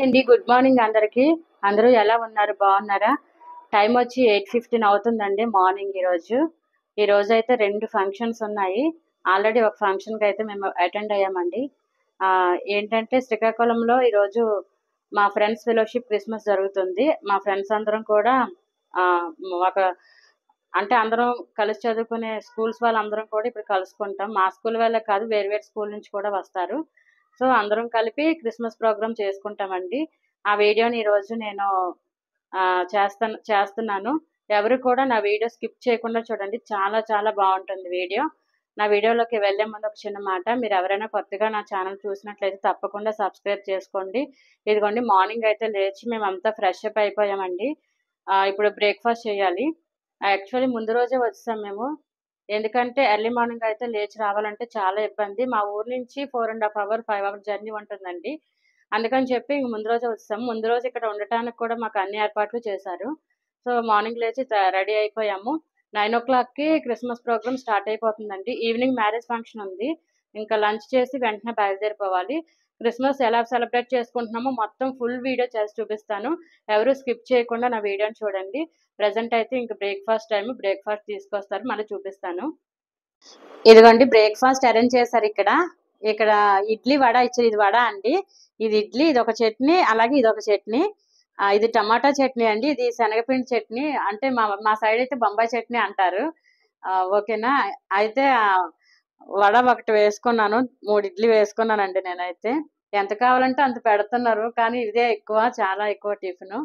అండి good morning అందరికి. అందరూ ఎలా ఉన్నారు? బాగున్నారా? టైం వచ్చి 8:15 అవుతుందండి మార్నింగ్. ఈ రోజు అయితే 2 ఫంక్షన్స్ ఉన్నాయి. ఆల్రెడీ ఒక ఫంక్షన్కి అయితే మేము అటెండ్ అయ్యామండి. ఏంటంటే శ్రీకాకుళంలో ఈరోజు మా ఫ్రెండ్స్ ఫెలోషిప్ క్రిస్మస్ జరుగుతుంది. మా ఫ్రెండ్స్ అందరం కూడా ఒక అంటే అందరం కలిసి చదువుకునే స్కూల్స్ వాళ్ళందరం కూడా ఇప్పుడు కలుసుకుంటాం. మా స్కూల్ వాళ్ళే కాదు, వేరు వేరు స్కూల్ నుంచి కూడా వస్తారు. సో అందరం కలిపి క్రిస్మస్ ప్రోగ్రామ్ చేసుకుంటామండి. ఆ వీడియోని ఈరోజు నేను చేస్తున్నాను. ఎవరు కూడా నా వీడియో స్కిప్ చేయకుండా చూడండి. చాలా చాలా బాగుంటుంది వీడియో. నా వీడియోలోకి వెళ్ళే ముందు ఒక చిన్న మాట, మీరు ఎవరైనా కొత్తగా నా ఛానల్ చూసినట్లయితే తప్పకుండా సబ్స్క్రైబ్ చేసుకోండి. ఇదిగోండి మార్నింగ్ అయితే లేచి మేమంతా ఫ్రెష్ అప్ అయిపోయామండి. ఇప్పుడు బ్రేక్ఫాస్ట్ చేయాలి. యాక్చువల్లీ ముందు రోజే వచ్చాం మేము. ఎందుకంటే ఎర్లీ మార్నింగ్ అయితే లేచి రావాలంటే చాలా ఇబ్బంది. మా ఊరు నుంచి 4.5 అవర్ 5 అవర్ జర్నీ ఉంటుందండి. అందుకని చెప్పి ముందు రోజే వచ్చాము. ముందు రోజు ఇక్కడ ఉండటానికి కూడా మాకు అన్ని ఏర్పాట్లు చేశారు. సో మార్నింగ్ లేచి రెడీ అయిపోయాము. 9 o'clockకి క్రిస్మస్ ప్రోగ్రామ్ స్టార్ట్ అయిపోతుందండి. ఈవినింగ్ మ్యారేజ్ ఫంక్షన్ ఉంది. ఇంకా లంచ్ చేసి వెంటనే బయలుదేరిపోవాలి. క్రిస్మస్ ఎలా సెలబ్రేట్ చేసుకుంటున్నామో మొత్తం ఫుల్ వీడియో చేసి చూపిస్తాను. ఎవరు స్కిప్ చేయకుండా నా వీడియోని చూడండి. ప్రజెంట్ అయితే ఇంక బ్రేక్ఫాస్ట్ టైం. బ్రేక్ఫాస్ట్ తీసుకొస్తారు, మళ్ళీ చూపిస్తాను. ఇదిగోండి బ్రేక్ఫాస్ట్ అరేంజ్ చేశారు. ఇక్కడ ఇడ్లీ వడ ఇచ్చారు. ఇది వడ అండి, ఇది ఇడ్లీ, ఇది ఒక చట్నీ, అలాగే ఇది ఒక చట్నీ. ఇది టమాటా చట్నీ అండి, ఇది శనగపిండి చట్నీ. అంటే మా సైడ్ అయితే బొంబాయి చట్నీ అంటారు. ఓకేనా? అయితే వడ ఒకటి వేసుకున్నాను, 3 ఇడ్లీ వేసుకున్నానండి. నేనైతే ఎంత కావాలంటే అంత పెడుతున్నారు, కానీ ఇదే ఎక్కువ, చాలా ఎక్కువ టిఫిన్.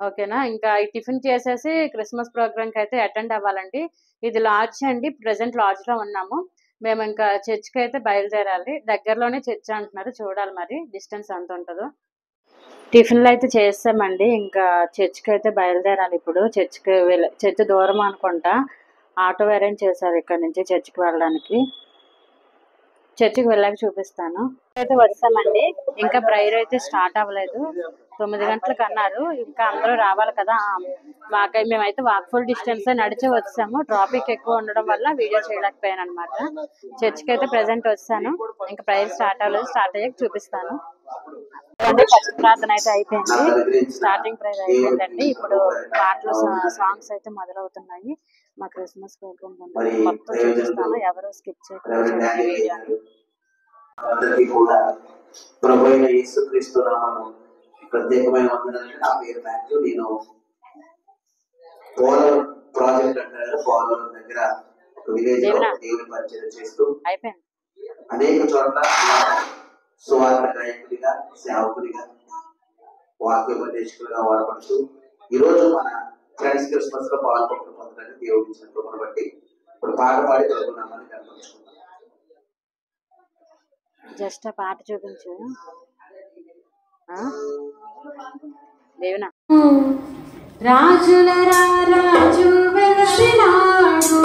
ఓకేనా? ఇంకా ఈ టిఫిన్ చేసేసి క్రిస్మస్ ప్రోగ్రామ్కి అయితే అటెండ్ అవ్వాలండి. ఇది లాడ్జ్ అండి, ప్రజెంట్ లాడ్జ్లో ఉన్నాము మేము. ఇంకా చర్చ్కి అయితే బయలుదేరాలి. దగ్గరలోనే చర్చ్ అంటున్నారు, చూడాలి మరి డిస్టెన్స్ ఎంత ఉంటుందో. టిఫిన్లు అయితే చేస్తామండి. ఇంకా చర్చ్కి అయితే బయలుదేరాలి ఇప్పుడు. చర్చ్ దూరం అనుకుంటా. ఆటో అరేంజ్ చేశారు ఇక్కడ నుంచి చర్చ్కి వెళ్ళడానికి. చర్చికి వెళ్ళాక చూపిస్తాను. అయితే వచ్చామండి. ఇంకా ప్రేయర్ అయితే స్టార్ట్ అవ్వలేదు. 9 గంటలకు అన్నారు. ఇంకా అందరూ రావాలి కదా. మేమైతే వాక్ఫుల్ డిస్టెన్స్ నడిచి వచ్చాము. ట్రాఫిక్ ఎక్కువ ఉండడం వల్ల వీడియో చేయలేకపోయాను అనమాట. చర్చికి అయితే ప్రెసెంట్ వచ్చాను. ఇంకా ప్రేయర్ స్టార్ట్ అవ్వలేదు. స్టార్ట్ అయ్యాక చూపిస్తాను. ఫస్ట్ ప్రార్థన అయితే అయిపోయింది. స్టార్టింగ్ ప్రేయర్ అయిపోయిందండి. ఇప్పుడు పాటలు సాంగ్స్ అయితే మొదలవుతున్నాయి. మా క్రిస్మస్ ప్రోగ్రామ్ మొత్తం చూపిస్తాను. ఎవరు స్కిప్ చేయకుండా చూడండి వీడియోని. అందరికీ కూడా ప్రభు అయిన యేసుక్రీస్తు నామమున ప్రత్యేకమైన వందనాలు. నా పేరు మాథ్యూ. నేను పోలవరం ప్రాజెక్ట్ అంటారు, పోలవరం దగ్గర ఒక విలేజ్ లో దేవుని పరిచయం చేస్తూ అనేక చోట్ల సువార్త గాయకుడిగా, సేవకుడిగా, వాక్యోపదేశకులుగా వాడబడుతూ ఈరోజు మన ఫ్రెండ్స్ క్రిస్మస్ లో పొందడానికి దేవుడు ఇచ్చిన కృపను బట్టి ఇప్పుడు పాట పాడి తెలుగునామాన్ని కనపరుచుకుంటాం. జస్ట్ ఆ పాట చూపించు దేవునా. రాజుల రాజు వెలసినాడు,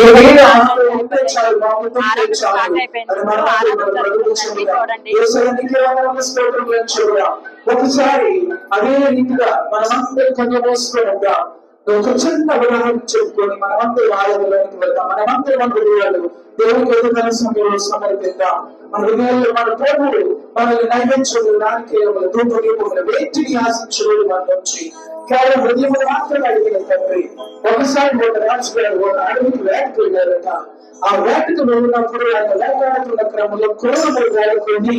ఆరాధన స్టార్ట్ అయిపోయింది. ఆరాధన జరుగుతుందండి చూడండి. ఒకసారి అదే రీతిగా మనమందరం కన్ను మూసుకుంటా ఒక చిన్న ఉదాహరణ చెప్పుకొని మనమందరం ఆరాధనలోకి వెళ్తాం. మనమందరం మన హృదయాలు దేవునికి ఎదుగుదల సమయంలో సమర్పిద్దాం. మన హృదయాల్లో మన ప్రభువు మనల్ని నైవేద్యడానికి ధూపదీపములు వేటిని ఆశించలేదు మన నుంచి కేవలం హృదయములు మాత్రమే అడిగిన తండ్రి. ఒకసారి ఒక రాజుగారు ఒక అడవికి వేటకు వెళ్ళారట. ఆ వేటకు వెళ్ళినప్పుడు ఆయన వేటాడుతున్న క్రమంలో క్రూరములు వేడుకొని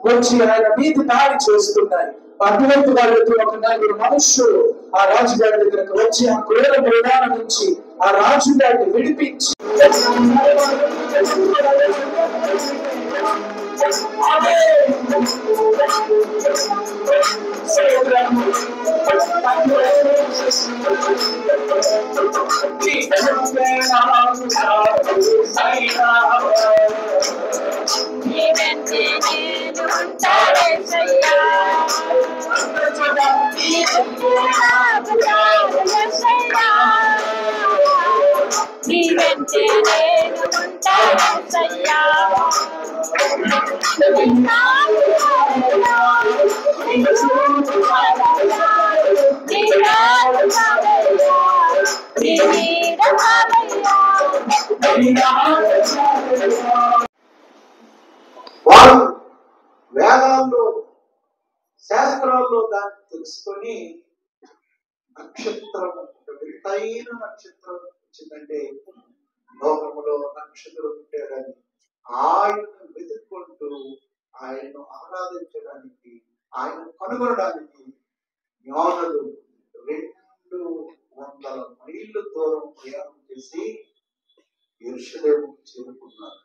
వచ్చి ఆయన మీద దాడి చేస్తున్నాయి. అటువంటి వాళ్ళతో ఒక నలుగురు మనుషులు ఆ రాజుగారి దగ్గరకు వచ్చి ఆ క్రూర మృగాల నుంచి ఆ రాజుగారిని విడిపించి వారు వేదాల్లో శాస్త్రాల్లో దాన్ని తెలుసుకొని నక్షత్రం వింతైన నక్షత్రం వచ్చిందంటే లోకములో నక్షత్రం ఉంటాడని ఆయనను వెతుక్కుంటూ ఆయన్ను ఆరాధించడానికి ఆయన కనుగొనడానికి జ్ఞానులు 200 మైళ్ళు దూరం ప్రయాణం చేసి యెరూషలేము చేరుకున్నారు.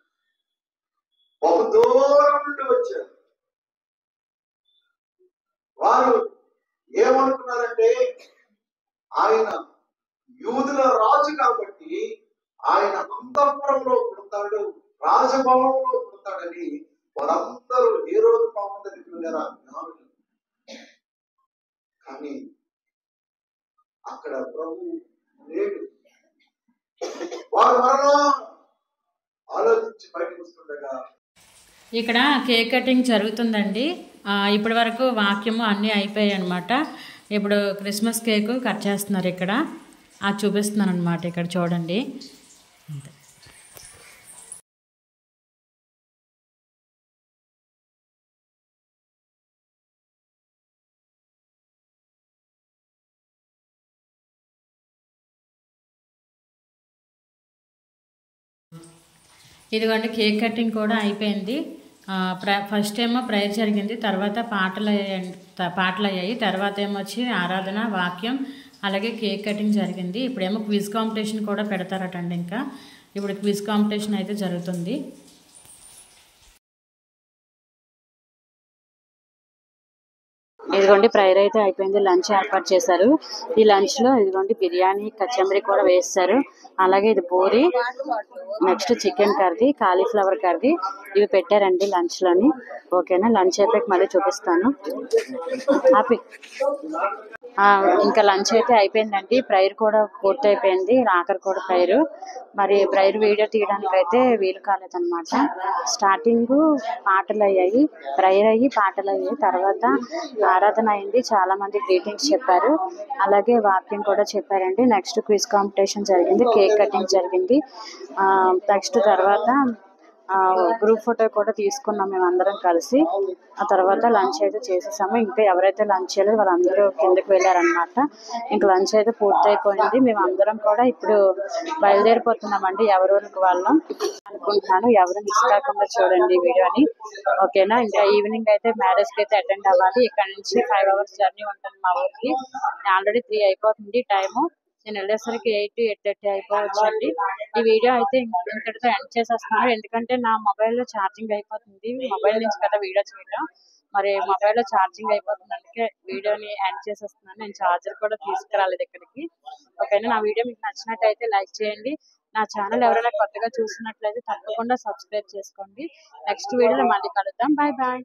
బహు దూరం నుండి వచ్చారు. వారు ఏమనుకున్నారంటే ఆయన యూదుల రాజు కాబట్టి ఆయన అంతఃపురంలో పుడతాడు, రాజభవనంలో పుడతాడని వారందరూ హేరోదు పాపం దగ్గరికి వెళ్ళారు ఆ జ్ఞానులు. కానీ అక్కడ ప్రభు లేడు. వారు మరలా ఆలోచించి బయటకు వస్తుండగా ఇక్కడ కేక్ కటింగ్ జరుగుతుందండి. ఇప్పటి వరకు వాక్యము అన్నీ అయిపోయాయి అనమాట. ఇప్పుడు క్రిస్మస్ కేక్ కట్ చేస్తున్నారు. ఇక్కడ అది చూపిస్తున్నాను అనమాట. ఇక్కడ చూడండి. ఇదిగోండి కేక్ కటింగ్ కూడా అయిపోయింది. ఫస్ట్ ఏమో ప్రేయర్ జరిగింది, తర్వాత పాటలు అయ్యాయి, తర్వాత ఏమో వచ్చి ఆరాధన, వాక్యం, అలాగే కేక్ కటింగ్ జరిగింది. ఇప్పుడేమో క్విజ్ కాంపిటీషన్ కూడా పెడతారటండి. ఇంకా ఇప్పుడు క్విజ్ కాంపిటీషన్ అయితే జరుగుతుంది. ఇదిగోండి ప్రేయర్ అయితే అయిపోయింది. లంచ్ ఏర్పాటు చేశారు. ఈ లంచ్లో ఇదిగోండి బిర్యానీ, కచంబరి కూడా వేస్తారు. అలాగే ఇది puri, next chicken curry, cauliflower curry ఇవి పెట్టారండి లంచ్లోని. ఓకేనా, లంచ్ అయిపోయి మళ్ళీ చూపిస్తాను. హ్యాపీ ఇంకా లంచ్ అయితే అయిపోయిందండి. ప్రేయర్ కూడా పూర్తి అయిపోయింది. ఆఖరి కూడా ప్రేయర్. మరి ప్రేయర్ వీడియో తీయడానికి అయితే వీలు కాలేదన్నమాట. స్టార్టింగ్ పాటలు అయ్యాయి, ప్రేయర్ అయ్యి పాటలు అయ్యాయి, తర్వాత ఆరాధన అయింది, చాలా మంది గ్రీటింగ్స్ చెప్పారు, అలాగే వాక్యం కూడా చెప్పారండి. నెక్స్ట్ క్విజ్ కాంపిటీషన్ జరిగింది, కేక్ కటింగ్ జరిగింది. నెక్స్ట్ తర్వాత గ్రూప్ ఫోటో కూడా తీసుకున్నాం మేము అందరం కలిసి. ఆ తర్వాత లంచ్ అయితే చేసేసాము. ఇంకా ఎవరైతే లంచ్ చేయలేదు వాళ్ళందరూ కిందకి వెళ్ళారనమాట. ఇంకా లంచ్ అయితే పూర్తి అయిపోయింది. మేము అందరం కూడా ఇప్పుడు బయలుదేరిపోతున్నామండి ఎవరికి వాళ్ళం అనుకుంటున్నాను. ఎవరు మిస్ కాకుండా చూడండి వీడియోని. ఓకేనా, ఇంకా ఈవినింగ్ అయితే మ్యారేజ్కి అయితే అటెండ్ అవ్వాలి. ఇక్కడ నుంచి 5 hours జర్నీ ఉంటుంది మా ఊరికి. ఆల్రెడీ 3 అయిపోతుంది టైము. నేను వెళ్ళేసరికి 8, 8:30 అయిపోవచ్చండి. ఈ వీడియో అయితే ఇంతటితో ఎండ్ చేసేస్తున్నాను. ఎందుకంటే నా మొబైల్లో ఛార్జింగ్ అయిపోతుంది. మొబైల్ నుంచి కదా వీడియో చేయడం, మరి మొబైల్లో ఛార్జింగ్ అయిపోతుంది. అందుకే వీడియోని ఎండ్ చేసేస్తున్నాను. నేను ఛార్జర్ కూడా తీసుకురాలేదు ఇక్కడికి. ఓకేనా, నా వీడియో మీకు నచ్చినట్టయితే లైక్ చేయండి. నా ఛానల్ ఎవరైనా కొత్తగా చూసినట్లయితే తప్పకుండా సబ్స్క్రైబ్ చేసుకోండి. నెక్స్ట్ వీడియోలో మళ్ళీ కలుద్దాం. Bye bye.